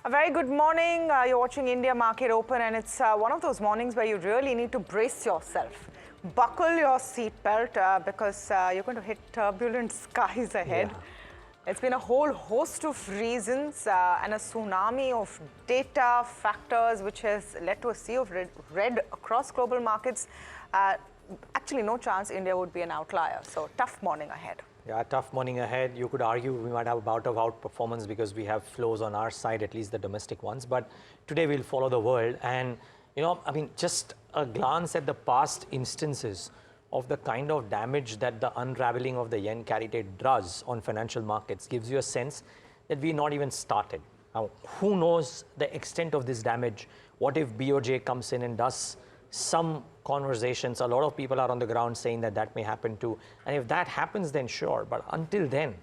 A very good morning. You're watching India Market Open, and it's one of those mornings where you really need to brace yourself. Buckle your seatbelt because you're going to hit turbulent skies ahead. Yeah. It's been a whole host of reasons and a tsunami of data factors which has led to a sea of red across global markets. Actually, no chance India would be an outlier. So tough morning ahead. Yeah, tough morning ahead. You could argue we might have a bout of outperformance because we have flows on our side, at least the domestic ones. But today we'll follow the world. And, just a glance at the past instances of the kind of damage that the unraveling of the yen carry trade does on financial markets gives you a sense that we're not even started. Now, who knows the extent of this damage? What if BOJ comes in and does some conversations? A lot of people are on the ground saying that that may happen too. And if that happens, then sure. But until then,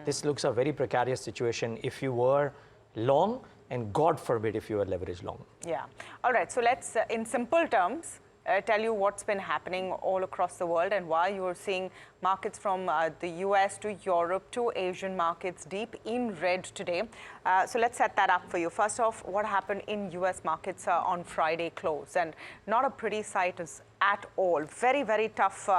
this looks a very precarious situation if you were long, and God forbid if you were leveraged long. Yeah. All right. So let's, in simple terms, tell you what's been happening all across the world and why you're seeing markets from the US to Europe to Asian markets deep in red today. So let's set that up for you. First off, what happened in US markets on Friday close? And not a pretty sight at all. Very, very tough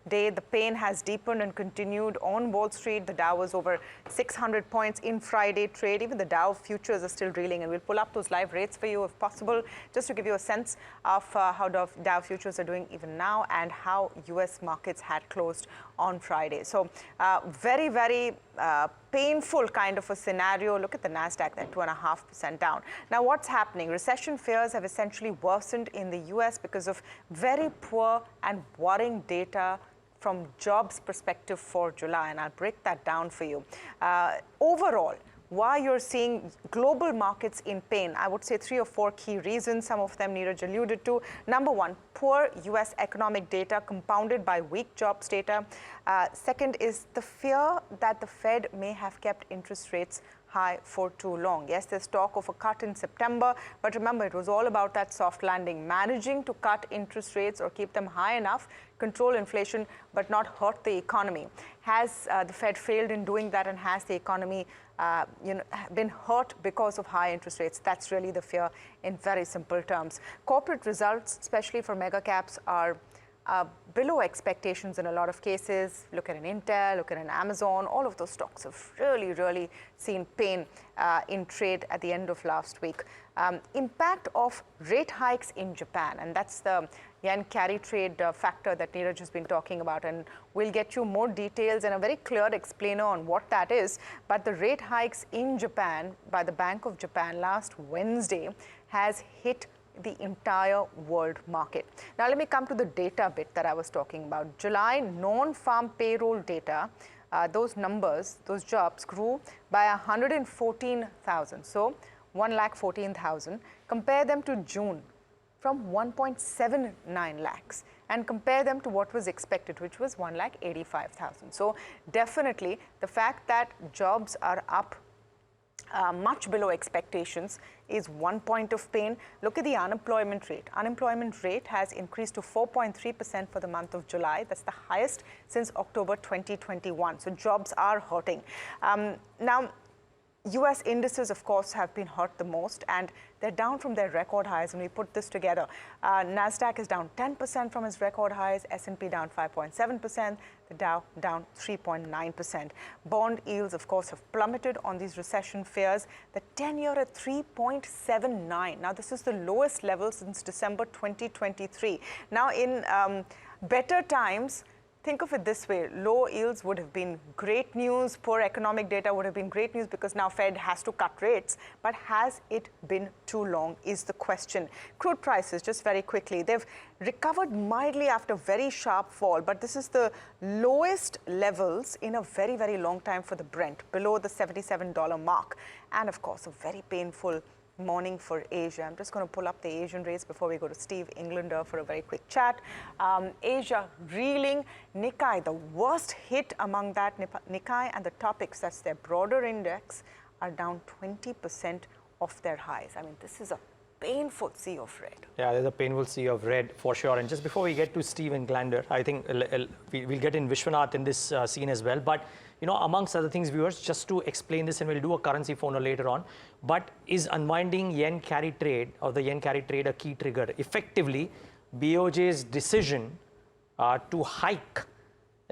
day. The pain has deepened and continued on Wall Street. The Dow was over 600 points in Friday trade. Even the Dow futures are still reeling, and we'll pull up those live rates for you if possible, just to give you a sense of how Dow futures are doing even now and how US markets had closed on Friday. So very, very painful kind of a scenario. Look at the NASDAQ, that 2.5% down. Now, what's happening? Recession fears have essentially worsened in the US because of very poor and worrying data from jobs perspective for July, and I'll break that down for you. Overall, why you're seeing global markets in pain, I would say 3 or 4 key reasons. Some of them Neeraj alluded to. Number one, poor US economic data compounded by weak jobs data. Second is the fear that the Fed may have kept interest rates high for too long. Yes, there's talk of a cut in September, but remember, it was all about that soft landing, managing to cut interest rates or keep them high enough, control inflation, but not hurt the economy. Has the Fed failed in doing that, and has the economy been hurt because of high interest rates? That's really the fear in very simple terms. Corporate results, especially for mega caps, are below expectations in a lot of cases. Look at an Intel, look at an Amazon. All of those stocks have really, really seen pain in trade at the end of last week. Impact of rate hikes in Japan, and that's the yen carry trade factor that Neeraj has been talking about, and we'll get you more details and a very clear explainer on what that is. But the rate hikes in Japan by the Bank of Japan last Wednesday has hit the entire world market. Now, let me come to the data bit that I was talking about. July non-farm payroll data, those numbers, those jobs grew by 114,000. So 1,14,000. Compare them to June from 1.79 lakhs, and compare them to what was expected, which was 1,85,000. So definitely the fact that jobs are up much below expectations is one point of pain. Look at the unemployment rate. Unemployment rate has increased to 4.3% for the month of July. That's the highest since October 2021. So jobs are hurting. Now, US indices, of course, have been hurt the most, and they're down from their record highs. When we put this together, NASDAQ is down 10% from its record highs, S&P down 5.7%, the Dow down 3.9%. Bond yields, of course, have plummeted on these recession fears. The 10-year at 3.79. Now, this is the lowest level since December 2023. Now, in better times, think of it this way, low yields would have been great news, poor economic data would have been great news because now Fed has to cut rates. But has it been too long is the question. Crude prices, just very quickly, they've recovered mildly after a very sharp fall, but this is the lowest levels in a very, very long time for the Brent, below the $77 mark. And of course, a very painful morning for Asia. I'm just going to pull up the Asian rates before we go to Steve Englander for a very quick chat. Asia reeling. Nikkei, the worst hit among that. Nikkei and the topics, that's their broader index, are down 20% off their highs. I mean, this is a painful sea of red. Yeah, there's a painful sea of red for sure. And just before we get to Steve and Glander, I think we'll get in Vishwanath in this scene as well. But, you know, amongst other things, viewers, just to explain this, and we'll do a currency phono later on, but is unwinding yen carry trade or the yen carry trade a key trigger? Effectively, BOJ's decision to hike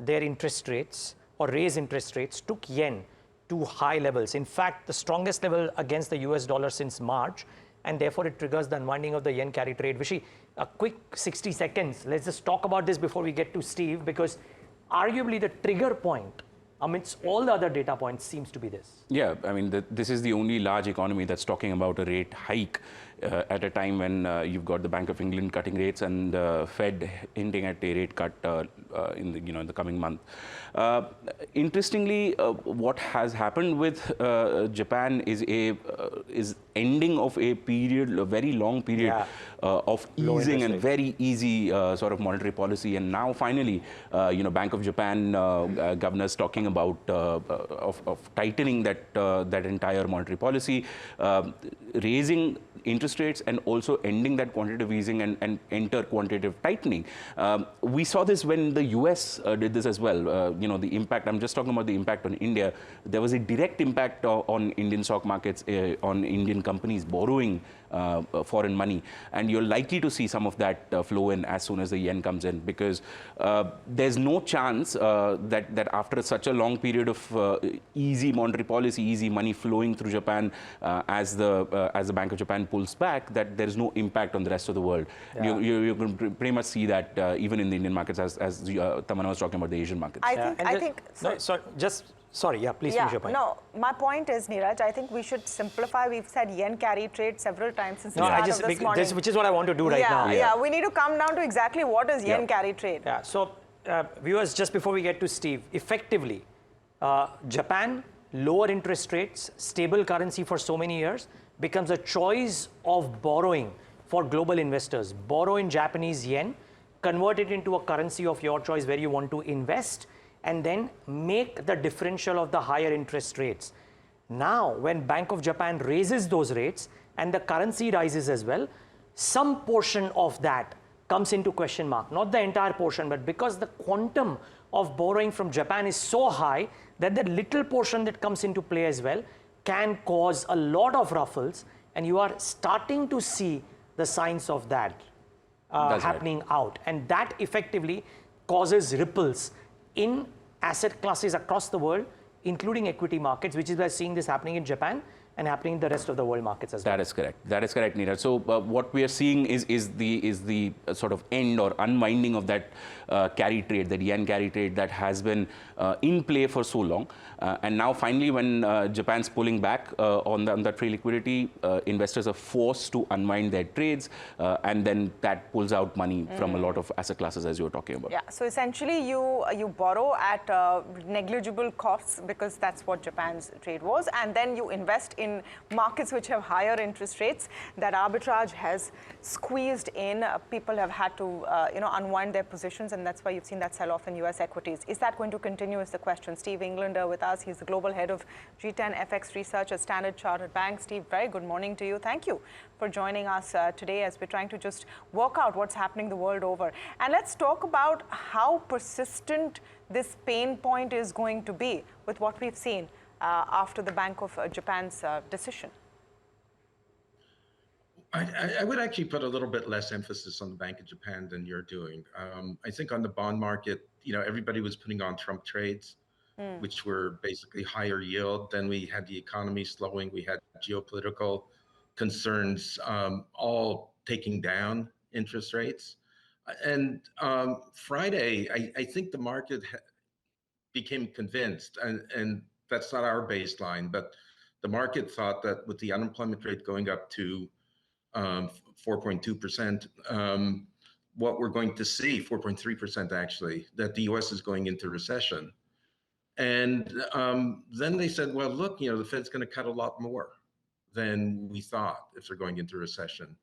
their interest rates or raise interest rates took yen to high levels. In fact, the strongest level against the US dollar since March, and therefore it triggers the unwinding of the yen carry trade. Vishy, a quick 60 seconds. Let's just talk about this before we get to Steve, because arguably the trigger point amidst all the other data points seems to be this. Yeah, I mean, this is the only large economy that's talking about a rate hike at a time when you've got the Bank of England cutting rates and Fed hinting at a rate cut in the coming month. Interestingly, what has happened with Japan is ending of a period, a very long period of easing and very easy sort of monetary policy, and now finally, Bank of Japan governors talking about of tightening that entire monetary policy, raising interest rates and also ending that quantitative easing and enter quantitative tightening. We saw this when the US did this as well. The impact, I'm just talking about the impact on India. There was a direct impact on Indian stock markets, on Indian companies borrowing foreign money. And you're likely to see some of that flow in as soon as the yen comes in, because there's no chance that after such a long period of easy monetary policy, easy money flowing through Japan as the Bank of Japan pulls back, that there's no impact on the rest of the world. Yeah. You can pretty much see that even in the Indian markets, as Tamanna was talking about the Asian markets. Sorry, please finish your point. No, my point is, Neeraj, I think we should simplify. We've said yen carry trade several times since the start of this morning. Which is what I want to do right now. Yeah, we need to come down to exactly what is yen carry trade. Yeah, so viewers, just before we get to Steve, effectively, Japan, lower interest rates, stable currency for so many years, becomes a choice of borrowing for global investors. Borrow in Japanese yen, convert it into a currency of your choice where you want to invest, and then make the differential of the higher interest rates. Now, when Bank of Japan raises those rates and the currency rises as well, some portion of that comes into question mark. Not the entire portion, but because the quantum of borrowing from Japan is so high that the little portion that comes into play as well can cause a lot of ruffles, and you are starting to see the signs of that happening out. And that effectively causes ripples in asset classes across the world, including equity markets, which is why we're seeing this happening in Japan and happening in the rest of the world markets as well. That is correct. That is correct, Neeraj. So what we are seeing is the sort of end or unwinding of that carry trade, that yen carry trade that has been in play for so long. And now finally, when Japan's pulling back on that free liquidity, investors are forced to unwind their trades, and then that pulls out money from a lot of asset classes, as you were talking about. Yeah, so essentially you borrow at negligible costs, because that's what Japan's trade was, and then you invest in markets which have higher interest rates. That arbitrage has squeezed in. People have had to unwind their positions, and that's why you've seen that sell-off in US equities. Is that going to continue is the question. Steve Englander with us. He's the global head of G10 FX research at Standard Chartered Bank. Steve, very good morning to you. Thank you for joining us today as we're trying to just work out what's happening the world over. And let's talk about how persistent this pain point is going to be with what we've seen after the Bank of Japan's decision. I would actually put a little bit less emphasis on the Bank of Japan than you're doing. I think on the bond market, everybody was putting on Trump trades, which were basically higher yield. Then we had the economy slowing. We had geopolitical concerns, all taking down interest rates. And Friday, I think the market became convinced, and that's not our baseline, but the market thought that with the unemployment rate going up to 4.2%, what we're going to see, 4.3% actually, that the US is going into recession. And then they said, well, look, the Fed's going to cut a lot more than we thought if they're going into recession.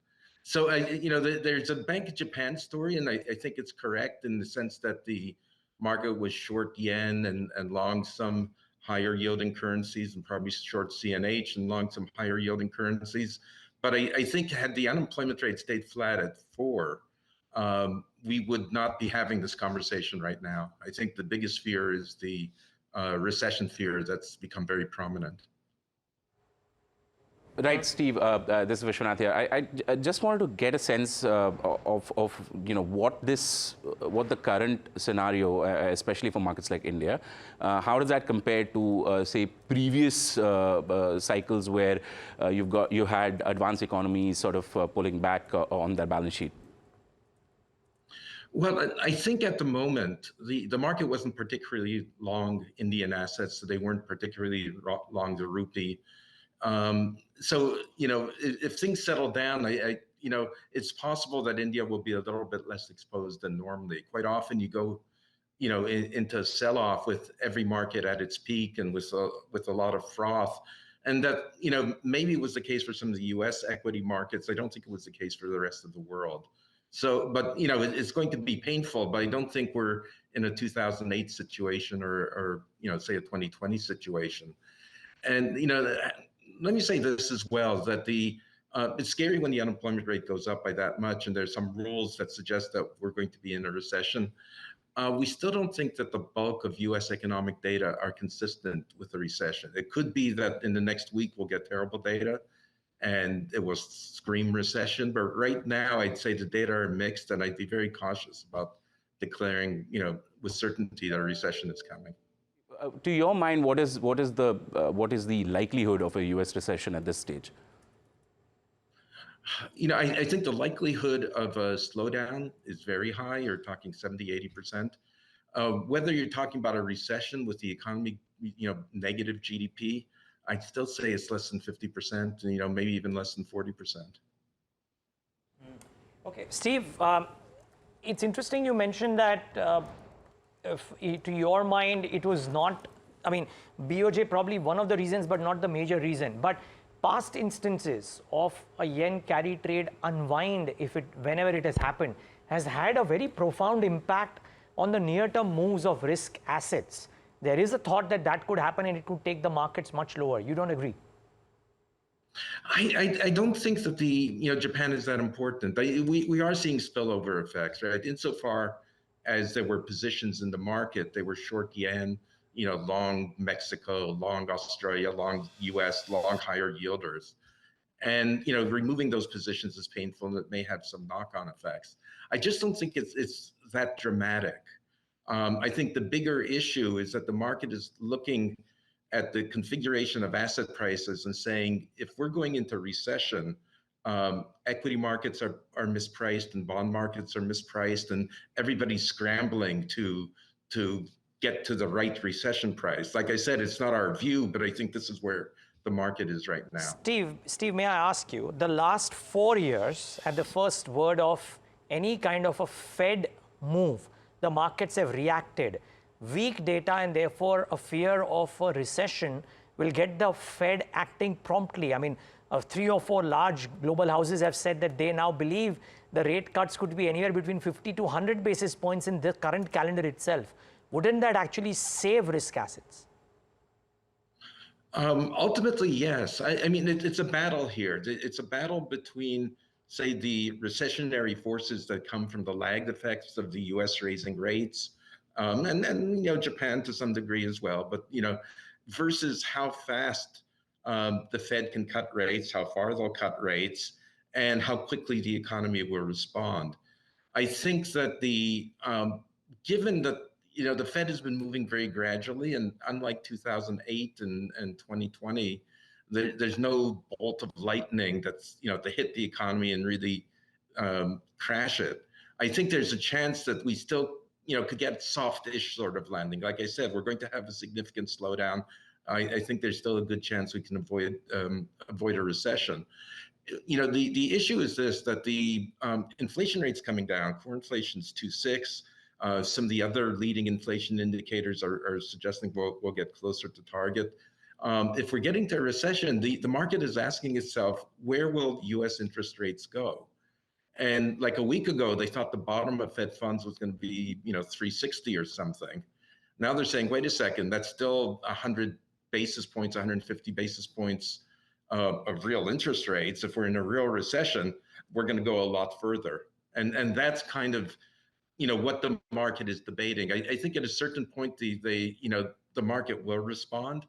So, there's a Bank of Japan story, and I think it's correct in the sense that the market was short yen and long some higher yielding currencies, and probably short CNH and long some higher yielding currencies. But I think had the unemployment rate stayed flat at 4, we would not be having this conversation right now. I think the biggest fear is the recession fear that's become very prominent. Right, Steve. This is Vishwanath here. I just wanted to get a sense of what the current scenario, especially for markets like India, how does that compare to say previous cycles where you had advanced economies sort of pulling back on their balance sheet? Well, I think at the moment, the market wasn't particularly long Indian assets, so they weren't particularly long the rupee. So, if things settle down, it's possible that India will be a little bit less exposed than normally. Quite often you go, into sell-off with every market at its peak and with a lot of froth. And that, maybe was the case for some of the US equity markets. I don't think it was the case for the rest of the world. So, but, it's going to be painful, but I don't think we're in a 2008 situation or say a 2020 situation. And, let me say this as well, that it's scary when the unemployment rate goes up by that much, and there's some rules that suggest that we're going to be in a recession. We still don't think that the bulk of US economic data are consistent with the recession. It could be that in the next week we'll get terrible data and it will scream recession, but right now I'd say the data are mixed, and I'd be very cautious about declaring, with certainty that a recession is coming. To your mind, what is the likelihood of a U.S. recession at this stage? I think the likelihood of a slowdown is very high. You're talking 70, 80%. Whether you're talking about a recession with the economy, negative GDP, I'd still say it's less than 50%, maybe even less than 40%. Okay, Steve, it's interesting you mentioned that to your mind, it was not, BOJ probably one of the reasons, but not the major reason. But past instances of a yen carry trade unwind, whenever it has happened, has had a very profound impact on the near-term moves of risk assets. There is a thought that that could happen and it could take the markets much lower. You don't agree? I don't think that Japan is that important. We are seeing spillover effects, right? Insofar as there were positions in the market, they were short yen, long Mexico, long Australia, long US, long higher yielders. And, removing those positions is painful and it may have some knock-on effects. I just don't think it's that dramatic. I think the bigger issue is that the market is looking at the configuration of asset prices and saying, if we're going into recession, equity markets are mispriced and bond markets are mispriced, and everybody's scrambling to get to the right recession price. Like I said, it's not our view, but I think this is where the market is right now. Steve, may I ask you, the last 4 years, at the first word of any kind of a Fed move, the markets have reacted. Weak data and therefore a fear of a recession will get the Fed acting promptly. 3 or 4 large global houses have said that they now believe the rate cuts could be anywhere between 50 to 100 basis points in the current calendar itself. Wouldn't that actually save risk assets? Ultimately, yes. It's a battle here. It's a battle between, say, the recessionary forces that come from the lagged effects of the US raising rates, and Japan to some degree as well, but versus how fast the Fed can cut rates, how far they'll cut rates, and how quickly the economy will respond. I think that given that the Fed has been moving very gradually, and unlike 2008 and 2020, there's no bolt of lightning that's to hit the economy and really crash it. I think there's a chance that we still could get soft-ish sort of landing. Like I said, we're going to have a significant slowdown. I think there's still a good chance we can avoid a recession. The issue is this, that the inflation rate's coming down. Core inflation's 2.6. Some of the other leading inflation indicators are suggesting we'll get closer to target. If we're getting to a recession, the market is asking itself, where will US interest rates go? And like a week ago, they thought the bottom of Fed funds was going to be 360 or something. Now they're saying, wait a second, that's still 100 basis points, 150 basis points of real interest rates, if we're in a real recession, we're going to go a lot further. And that's kind of, what the market is debating. I think at a certain point, the market will respond,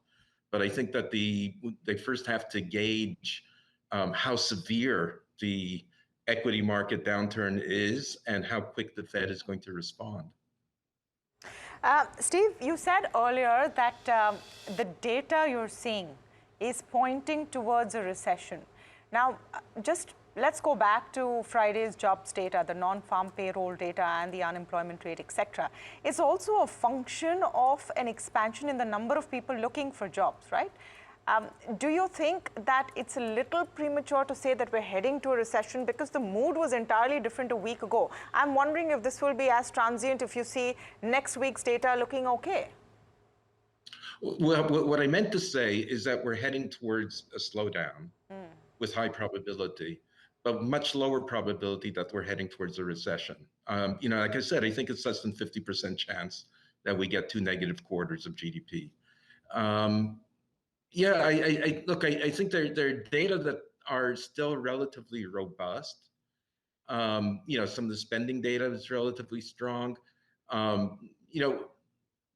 but I think that they first have to gauge how severe the equity market downturn is and how quick the Fed is going to respond. Steve, you said earlier that the data you're seeing is pointing towards a recession. Now, just let's go back to Friday's jobs data, the non-farm payroll data and the unemployment rate, etc. It's also a function of an expansion in the number of people looking for jobs, right? Do you think that it's a little premature to say that we're heading to a recession because the mood was entirely different a week ago? I'm wondering if this will be as transient if you see next week's data looking okay. Well, what I meant to say is that we're heading towards a slowdown with high probability, but much lower probability that we're heading towards a recession. Like I said, I think it's less than 50% chance that we get 2 negative quarters of GDP. Yeah, I think there are data that are still relatively robust. Some of the spending data is relatively strong.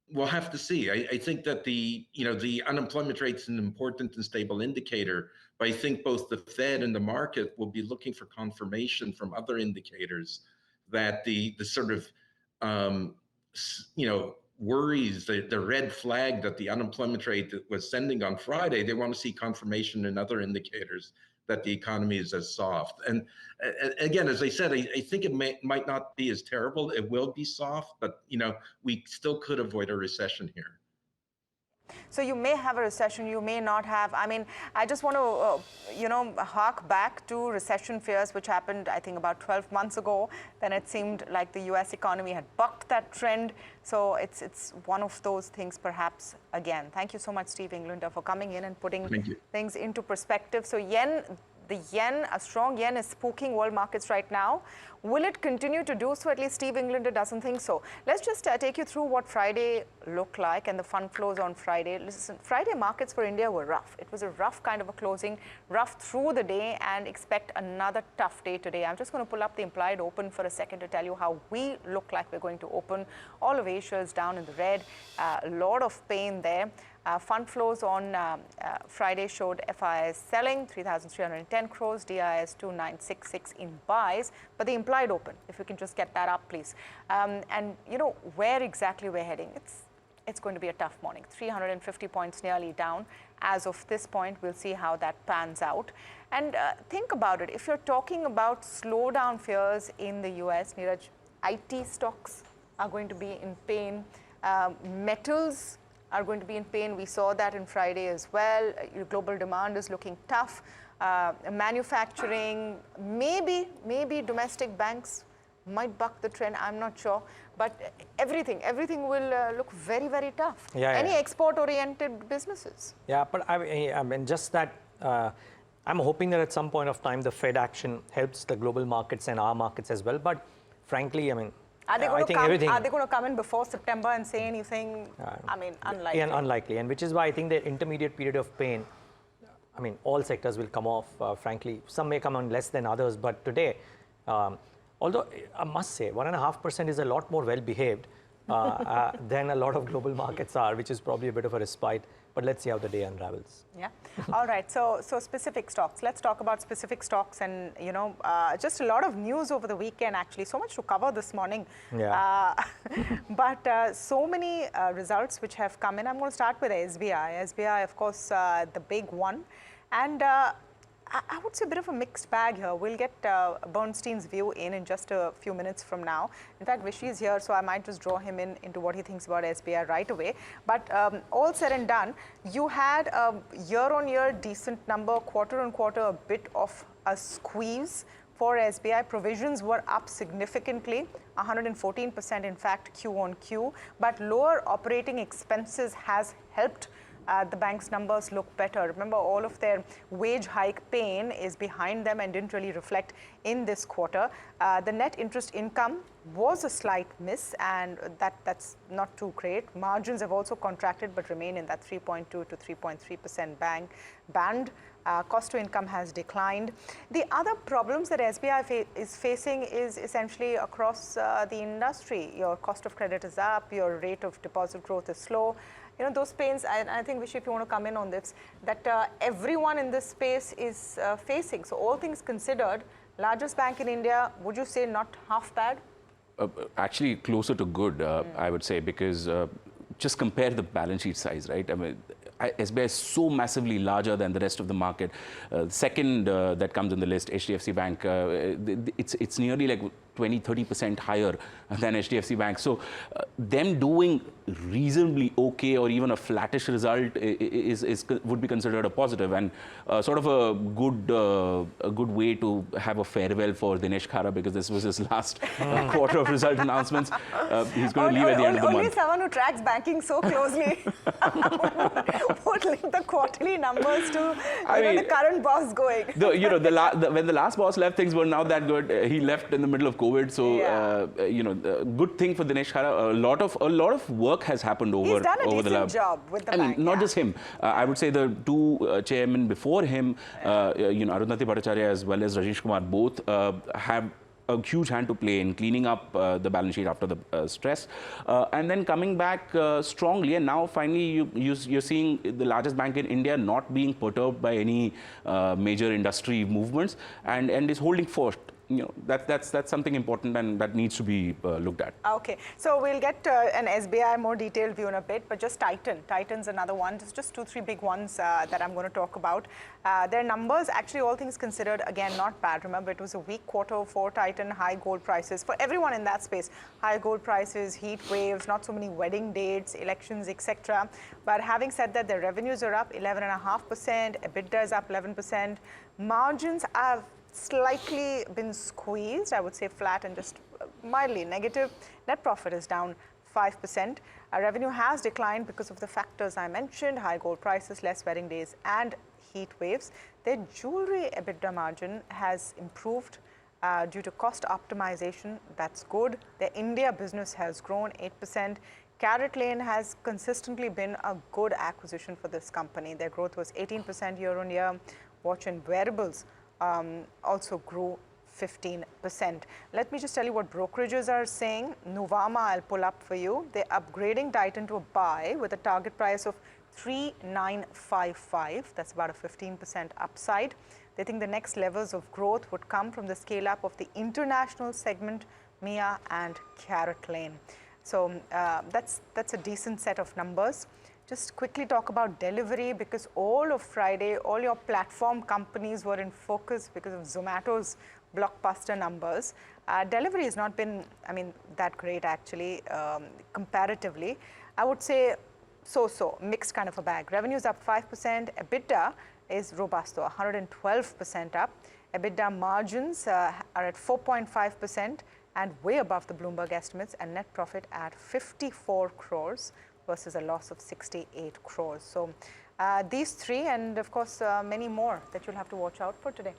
We'll have to see. I think that the unemployment rate is an important and stable indicator, but I think both the Fed and the market will be looking for confirmation from other indicators that the sort of worries, the red flag that the unemployment rate was sending on Friday, they want to see confirmation in other indicators that the economy is as soft. And again, as I said, I think it might not be as terrible. It will be soft, but we still could avoid a recession here. So you may have a recession, you may not have. I mean, I just want to, hark back to recession fears, which happened, I think, about 12 months ago. Then it seemed like the US economy had bucked that trend. So it's one of those things, perhaps, again. Thank you so much, Steve Englander, for coming in and putting things into perspective. So the yen, a strong yen is spooking world markets right now. Will it continue to do so? At least Steve Englander doesn't think so. Let's just take you through what Friday looked like and the fund flows on Friday. Listen, Friday markets for India were rough. It was a rough kind of a closing, rough through the day, and expect another tough day today. I'm just going to pull up the implied open for a second to tell you how we look like we're going to open. All of Asia is down in the red. A lot of pain there. Fund flows on Friday showed FIs selling 3,310 crores, DIs 2,966 in buys, but the implied open, if we can just get that up, please. And where exactly we're heading, it's going to be a tough morning. 350 points nearly down. As of this point, we'll see how that pans out. And think about it. If you're talking about slowdown fears in the US, Neeraj, IT stocks are going to be in pain. Metals are going to be in pain. We saw that in Friday as well. Global demand is looking tough. Manufacturing, maybe domestic banks might buck the trend. I'm not sure. But everything will look very, very tough. Any export-oriented businesses. Yeah, but I mean, just that I'm hoping that at some point of time, the Fed action helps the global markets and our markets as well. But frankly, I mean, Are they going to come in before September and say anything? I mean, unlikely. Yeah, unlikely. And which is why I think the intermediate period of pain, I mean, all sectors will come off, frankly. Some may come on less than others. But today, although I must say, 1.5% is a lot more well-behaved than a lot of global markets are, which is probably a bit of a respite. But let's see how the day unravels. Yeah. All right. So specific stocks. Let's talk about specific stocks, and just a lot of news over the weekend. Actually, so much to cover this morning. Yeah. But so many results which have come in. I'm going to start with SBI. SBI, of course, the big one, and I would say a bit of a mixed bag here. We'll get Bernstein's view in just a few minutes from now. In fact, Rishi is here, so I might just draw him into what he thinks about SBI right away. But all said and done, you had a year-on-year decent number, quarter-on-quarter a bit of a squeeze for SBI. Provisions were up significantly, 114% in fact Q-on-Q. But lower operating expenses has helped the bank's numbers look better. Remember, all of their wage hike pain is behind them and didn't really reflect in this quarter. The net interest income was a slight miss, and that's not too great. Margins have also contracted but remain in that 3.2 to 3.3% band. Cost to income has declined. The other problems that SBI is facing is essentially across the industry. Your cost of credit is up, your rate of deposit growth is slow. You know, those pains, I think, Vishy, if you want to come in on this, that everyone in this space is facing. So all things considered, largest bank in India, would you say not half bad? Actually, closer to good, I would say, because just compare the balance sheet size, right? I mean, SBI is so massively larger than the rest of the market. Second that comes on the list, HDFC Bank, it's nearly like 20-30% higher than HDFC Bank. So them doing reasonably okay or even a flattish result would be considered a positive, and sort of a good way to have a farewell for Dinesh Khara, because this was his last quarter of result announcements. He's going to leave at the end of the month. Only someone who tracks banking so closely would link the quarterly numbers to the current boss going. When the last boss left, things were not that good. He left in the middle of COVID, so good thing for Dinesh Khara. A lot of work has happened over He's done a over decent job with the bank. Not just him. I would say the two chairmen before him, Arundhati Bhattacharya as well as Rajesh Kumar, both have a huge hand to play in cleaning up the balance sheet after the stress, and then coming back strongly. And now finally you're seeing the largest bank in India not being perturbed by any major industry movements, and is holding first. That's something important, and that needs to be looked at. Okay, so we'll get an SBI more detailed view in a bit, but just Titan's another one. Just 2-3 big ones that I'm going to talk about. Their numbers, actually, all things considered, again, not bad. Remember, it was a weak quarter for Titan, high gold prices for everyone in that space. High gold prices, heat waves, not so many wedding dates, elections, etc. But having said that, their revenues are up 11.5%, EBITDA is up 11%, margins have slightly been squeezed, I would say flat and just mildly negative. Net profit is down 5%. Revenue has declined because of the factors I mentioned, high gold prices, less wedding days, and heat waves. Their jewelry EBITDA margin has improved due to cost optimization. That's good. Their India business has grown 8%. Carrot Lane has consistently been a good acquisition for this company. Their growth was 18% year on year. Watch and wearables also grew 15%. Let me just tell you what brokerages are saying. Nuvama, I'll pull up for you. They're upgrading Titan to a buy with a target price of 3,955. That's about a 15% upside. They think the next levels of growth would come from the scale up of the international segment, Mia and Carrot Lane. So that's a decent set of numbers. Just quickly talk about delivery, because all of Friday, all your platform companies were in focus because of Zomato's blockbuster numbers. Delivery has not been, that great actually, comparatively. I would say so, mixed kind of a bag. Revenues up 5%, EBITDA is robust though, 112% up. EBITDA margins are at 4.5% and way above the Bloomberg estimates, and net profit at 54 crores. Versus a loss of 68 crores. So these three, and of course many more that you'll have to watch out for today.